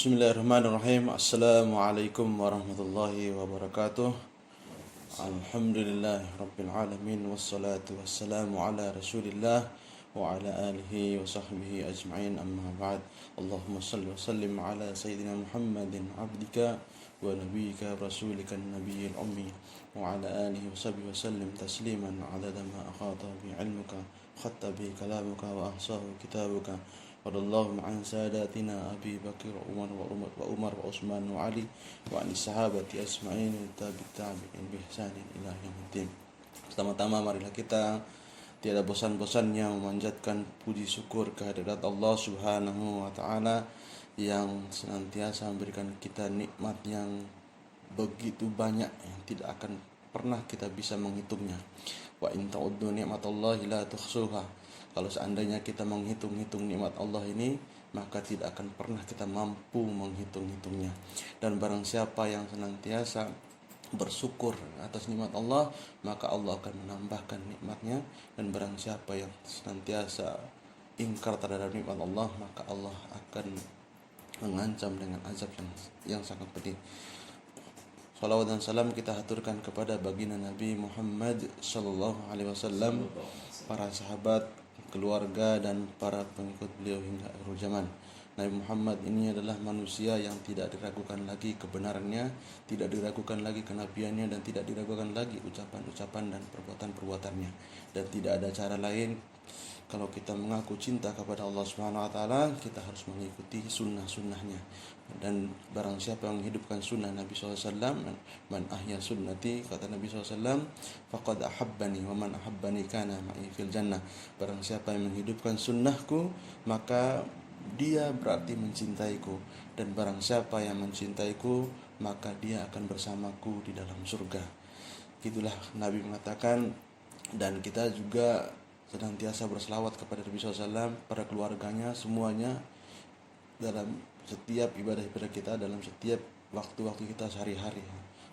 Bismillahirrahmanirrahim. Assalamualaikum warahmatullahi wabarakatuh. Alhamdulillahi rabbil alamin. Wassalatu wassalamu ala rasulillah wa ala alihi wa sahbihi ajma'in, amma ba'd. Allahumma salli wa sallim ala sayyidina Muhammadin abdika wa nabiyyika rasulika nabiyil ummi wa ala alihi wa sahbihi wa sallim tasliman adada ma akhata bi ilmuka khatta bi kalamuka wa ahsahu kitabuka. Radallahu an sadatina Abi Bakr wa Umar wa Utsman wa Ali wa an sahabati asma'in tabi'in bi ihsanin ila yaumil. Pertama-tama marilah kita tiada bosan-bosannya memanjatkan puji syukur kehadirat Allah Subhanahu wa taala yang senantiasa memberikan kita nikmat yang begitu banyak yang tidak akan pernah kita bisa menghitungnya. Wa in ta'uddu ni'matallahi la tuhsuha. Kalau seandainya kita menghitung-hitung nikmat Allah ini, maka tidak akan pernah kita mampu menghitung-hitungnya. Dan barang siapa yang senantiasa bersyukur atas nikmat Allah, maka Allah akan menambahkan nikmatnya. Dan barang siapa yang senantiasa ingkar terhadap nikmat Allah, maka Allah akan mengancam dengan azab yang sangat pedih. Salawat dan salam kita haturkan kepada baginda Nabi Muhammad sallallahu alaihi wasallam, para sahabat, keluarga dan para pengikut beliau hingga akhir zaman. Nabi Muhammad ini adalah manusia yang tidak diragukan lagi kebenarannya, tidak diragukan lagi kenabiannya, dan tidak diragukan lagi ucapan-ucapan dan perbuatan-perbuatannya. Dan tidak ada cara lain kalau kita mengaku cinta kepada Allah Subhanahu wa taala, kita harus mengikuti sunnah-sunnahnya. Dan barang siapa yang menghidupkan sunnah Nabi SAW, man ahya sunnati, kata Nabi SAW, faqad ahabbani wa man ahabbani kana ma'i fil jannah. Barang siapa yang menghidupkan sunnahku, maka dia berarti mencintaiku. Dan barang siapa yang mencintaiku, maka dia akan bersamaku di dalam surga. Itulah Nabi mengatakan. Dan kita juga senantiasa berselawat kepada Nabi SAW, para keluarganya, semuanya, dalam setiap ibadah-ibadah kita, dalam setiap waktu-waktu kita sehari-hari.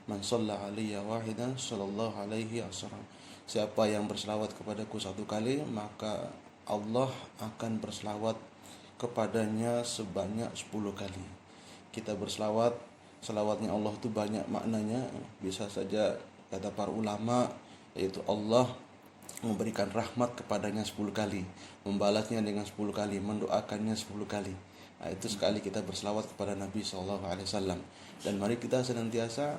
Man shalla alayya wahidan sallallahu alaihi wasallam. Siapa yang berselawat kepadaku satu kali, maka Allah akan berselawat kepadanya sebanyak 10 kali. Kita berselawat, selawatnya Allah itu banyak maknanya. Bisa saja kata para ulama, yaitu Allah memberikan rahmat kepadanya 10 kali, membalasnya dengan 10 kali, mendoakannya 10 kali. Nah, itu sekali kita berselawat kepada Nabi SAW. Dan mari kita senantiasa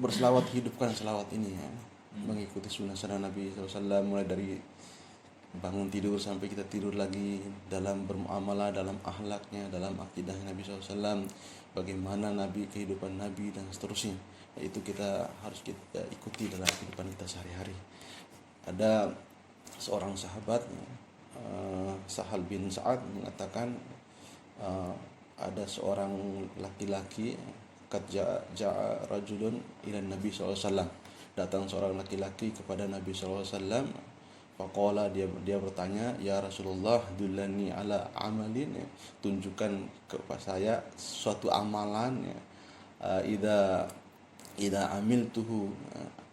berselawat, hidupkan selawat ini ya. Mengikuti sunnah Nabi SAW, mulai dari bangun tidur sampai kita tidur lagi, dalam bermuamalah, dalam akhlaknya, dalam akidah Nabi SAW, bagaimana Nabi, kehidupan Nabi, dan seterusnya. Itu kita harus kita ikuti dalam kehidupan kita sehari-hari. Ada seorang sahabat, Sahal bin Sa'ad, mengatakan ada seorang laki-laki, qad ja'a rajulun ila Nabi SAW. Datang seorang laki-laki kepada Nabi SAW. Faqala, dia bertanya, ya Rasulullah, dullani ala amalin, tunjukkan kepada saya suatu amalan, idza amiltuhu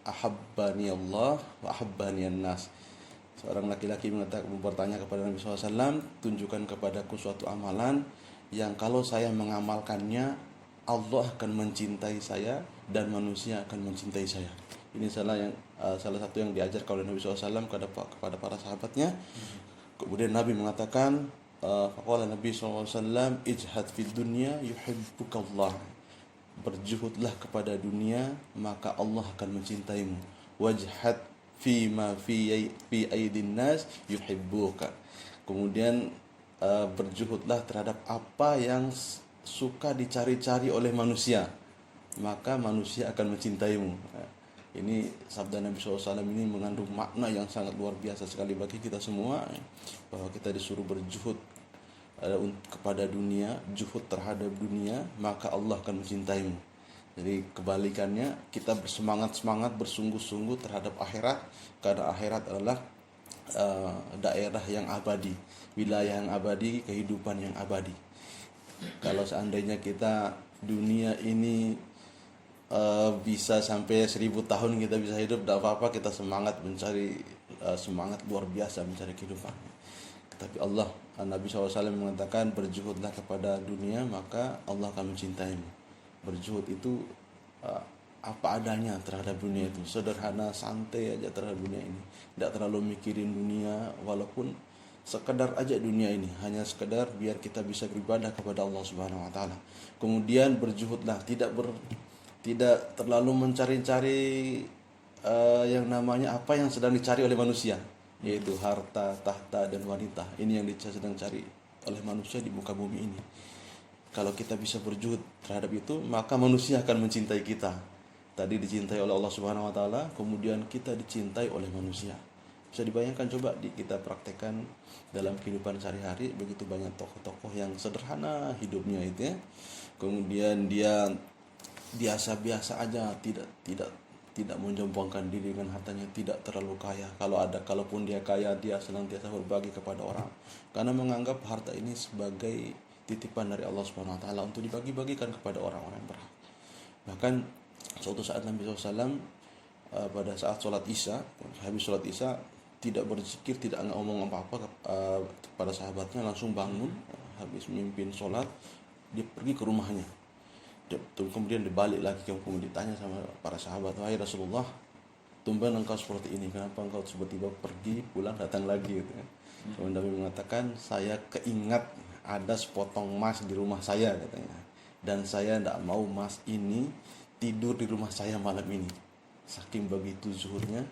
ahabbani Allah wa ahabbani an-nas. Seorang laki-laki bertanya kepada Nabi SAW, tunjukkan kepadaku suatu amalan yang kalau saya mengamalkannya, Allah akan mencintai saya dan manusia akan mencintai saya. Ini salah satu yang diajarkan oleh Nabi SAW kepada para sahabatnya. Kemudian Nabi mengatakan, faqala Nabi SAW, ijhad fid dunya yuhibbukallah. Berjuhudlah kepada dunia, maka Allah akan mencintaimu. Wajhad fi ma fi aidin nas yuhibbuka. Kemudian berjuhudlah terhadap apa yang suka dicari-cari oleh manusia, maka manusia akan mencintaimu. Ini sabda Nabi SAW ini mengandung makna yang sangat luar biasa sekali bagi kita semua, bahwa kita disuruh berjuhud kepada dunia, juhud terhadap dunia, maka Allah akan mencintaimu. Jadi kebalikannya, kita bersemangat-semangat, bersungguh-sungguh terhadap akhirat, karena akhirat adalah daerah yang abadi, wilayah yang abadi, kehidupan yang abadi. Kalau seandainya kita dunia ini bisa sampai 1000 tahun kita bisa hidup, tidak apa-apa, kita semangat mencari, semangat luar biasa mencari kehidupan. Tapi Allah Nabi SAW mengatakan berjuhudlah kepada dunia maka Allah akan mencintaimu. Berjuhud itu apa adanya terhadap dunia itu, sederhana, santai aja terhadap dunia ini, tidak terlalu mikirin dunia, walaupun sekedar aja dunia ini, hanya sekedar biar kita bisa beribadah kepada Allah Subhanahu wa taala. Kemudian berjuhudlah, tidak terlalu mencari-cari yang namanya apa yang sedang dicari oleh manusia, yaitu harta, tahta, dan wanita. Ini yang sedang dicari oleh manusia di muka bumi ini. Kalau kita bisa berjuhud terhadap itu, maka manusia akan mencintai kita. Tadi dicintai oleh Allah Subhanahu wa taala, kemudian kita dicintai oleh manusia. Bisa dibayangkan, coba kita praktekkan dalam kehidupan sehari-hari. Begitu banyak tokoh-tokoh yang sederhana hidupnya itu ya. Kemudian dia biasa-biasa aja, tidak menjompongkan diri dengan hartanya, tidak terlalu kaya. Kalaupun dia kaya, dia senantiasa berbagi kepada orang karena menganggap harta ini sebagai titipan dari Allah Subhanahu wa taala untuk dibagi-bagikan kepada orang-orang yang berhak. Bahkan suatu saat Nabi SAW pada saat sholat isya, habis sholat isya, tidak berzikir, tidak ngomong apa-apa kepada sahabatnya, langsung bangun habis memimpin sholat, dia pergi ke rumahnya. Kemudian dibalik lagi, kemudian ditanya sama para sahabat, wahai Rasulullah, tumben engkau seperti ini, kenapa engkau tiba-tiba pergi pulang datang lagi gitu. Kemudian Nabi mengatakan, saya keingat ada sepotong emas di rumah saya katanya, dan saya tidak mau emas ini tidur di rumah saya malam ini. Saking begitu zuhudnya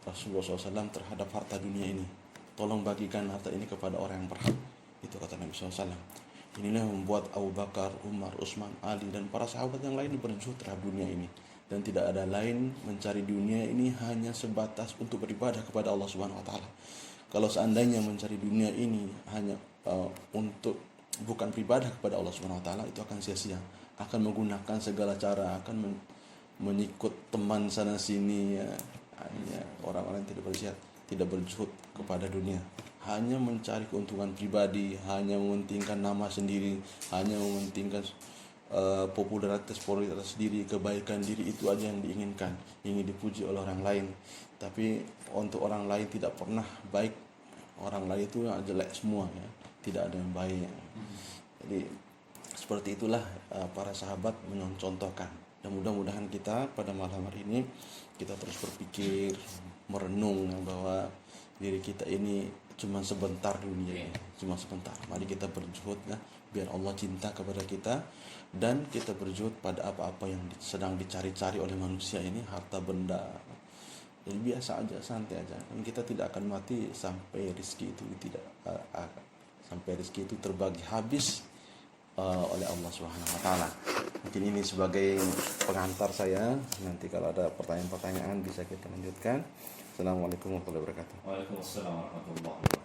Rasulullah SAW terhadap harta dunia ini. Tolong bagikan harta ini kepada orang yang berhak. Itu kata Nabi SAW. Inilah yang membuat Abu Bakar, Umar, Utsman, Ali, dan para sahabat yang lain berjuhud terhadap dunia ini. Dan tidak ada lain mencari dunia ini hanya sebatas untuk beribadah kepada Allah Subhanahu wa taala. Kalau seandainya mencari dunia ini hanya untuk bukan beribadah kepada Allah Subhanahu wa taala, itu akan sia-sia. Akan menggunakan segala cara, akan menyikut teman sana sini ya. Hanya orang-orang yang tidak berjihad, tidak berjuhud kepada dunia, hanya mencari keuntungan pribadi, hanya mementingkan nama sendiri, hanya mementingkan popularitas diri, kebaikan diri, itu aja yang diinginkan, ingin dipuji oleh orang lain. Tapi untuk orang lain tidak pernah baik, orang lain itu jelek semua ya, tidak ada yang baik. Jadi seperti itulah para sahabat mencontohkan. Dan mudah-mudahan kita pada malam hari ini kita terus berpikir, merenung bahwa diri kita ini cuma sebentar dunia ini, cuma sebentar. Mari kita berjuhud ya, biar Allah cinta kepada kita, dan kita berjuhud pada apa-apa yang sedang dicari-cari oleh manusia ini, harta benda. Jadi biasa aja, santai aja. Dan kita tidak akan mati sampai rezeki itu sampai rezeki itu terbagi habis oleh Allah Subhanahu wa taala. Mungkin ini sebagai pengantar saya. Nanti kalau ada pertanyaan-pertanyaan bisa kita lanjutkan. Assalamualaikum warahmatullahi wabarakatuh. Waalaikumsalam warahmatullahi wabarakatuh.